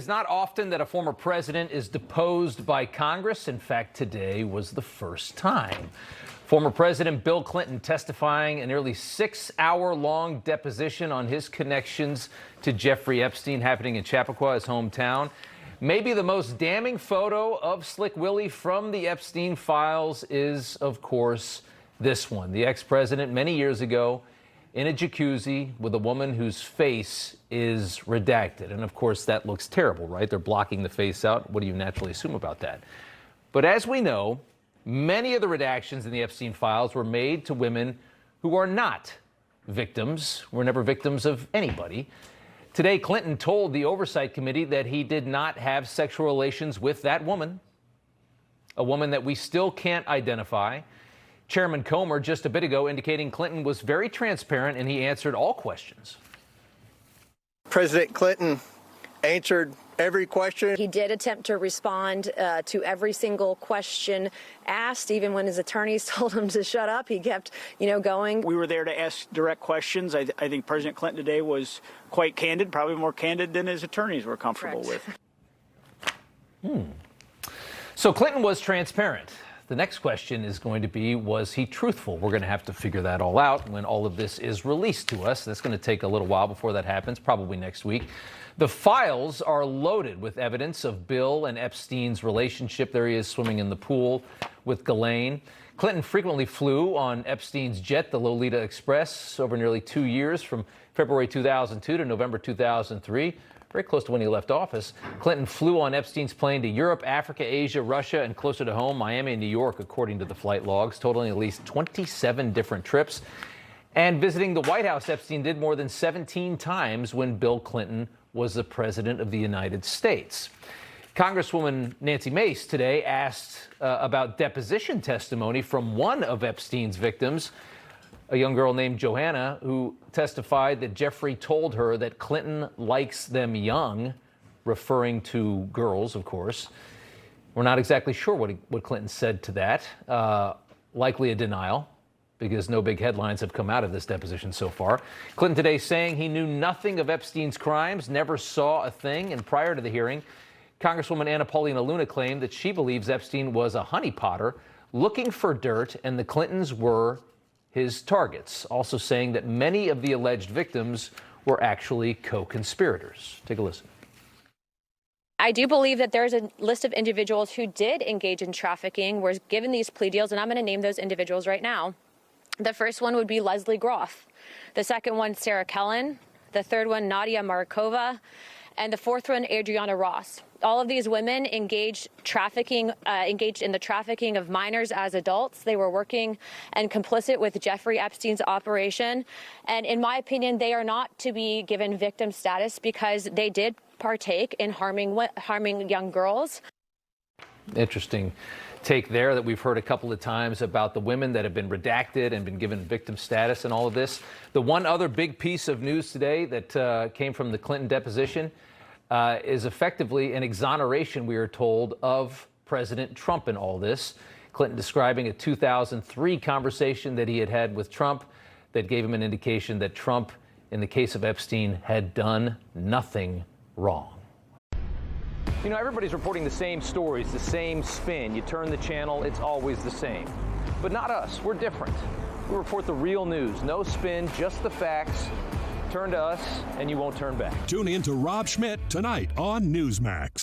It's not often that a former president is deposed by Congress. In fact, today was the first time. Former President Bill Clinton testifying a nearly 6-hour-long deposition on his connections to Jeffrey Epstein, happening in Chappaqua, his hometown. Maybe the most damning photo of Slick Willie from the Epstein files is, of course, this one. The ex-president many years ago in a jacuzzi with a woman whose face is redacted. And of course, that looks terrible, right? They're blocking the face out. What do you naturally assume about that? But as we know, many of the redactions in the Epstein files were made to women who are not victims, were never victims of anybody. Today, Clinton told the Oversight Committee that he did not have sexual relations with that woman, a woman that we still can't identify. Chairman Comer just a bit ago indicating Clinton was very transparent and he answered all questions. President Clinton answered every question. He did attempt to respond to every single question asked, even when his attorneys told him to shut up. He kept, going. We were there to ask direct questions. I think President Clinton today was quite candid, probably more candid than his attorneys were comfortable with. So Clinton was transparent. The next question is going to be, was he truthful? We're going to have to figure that all out when all of this is released to us. That's going to take a little while before that happens, probably next week. The files are loaded with evidence of Bill and Epstein's relationship. There he is swimming in the pool with Ghislaine. Clinton frequently flew on Epstein's jet, the Lolita Express, over nearly 2 years, from February 2002 to November 2003. Very close to when he left office. Clinton flew on Epstein's plane to Europe, Africa, Asia, Russia, and closer to home, Miami and New York, according to the flight logs, totaling at least 27 different trips. And visiting the White House, Epstein did more than 17 times when Bill Clinton was the president of the United States. Congresswoman Nancy Mace today asked about deposition testimony from one of Epstein's victims, a young girl named Johanna, who testified that Jeffrey told her that Clinton likes them young, referring to girls, of course. We're not exactly sure what Clinton said to that. Likely a denial, because no big headlines have come out of this deposition so far. Clinton today saying he knew nothing of Epstein's crimes, never saw a thing. And prior to the hearing, Congresswoman Anna Paulina Luna claimed that she believes Epstein was a honeypotter looking for dirt, and the Clintons were his targets, also saying that many of the alleged victims were actually co-conspirators. Take a listen. I do believe that there's a list of individuals who did engage in trafficking, were given these plea deals, and I'm going to name those individuals right now. The first one would be Leslie Groff. The second one, Sarah Kellen. The third one, Nadia Markova. And the fourth one, Adriana Ross. All of these women engaged in the trafficking of minors as adults. They were working and complicit with Jeffrey Epstein's operation. And in my opinion, they are not to be given victim status because they did partake in harming young girls. Interesting take there that we've heard a couple of times about the women that have been redacted and been given victim status and all of this. The one other big piece of news today that came from the Clinton deposition is effectively an exoneration, we are told, of President Trump in all this. Clinton describing a 2003 conversation that he had had with Trump that gave him an indication that Trump, in the case of Epstein, had done nothing wrong. You know, everybody's reporting the same stories, the same spin. You turn the channel, it's always the same. But not us. We're different. We report the real news. No spin, just the facts. Turn to us, and you won't turn back. Tune in to Rob Schmitt Tonight on Newsmax.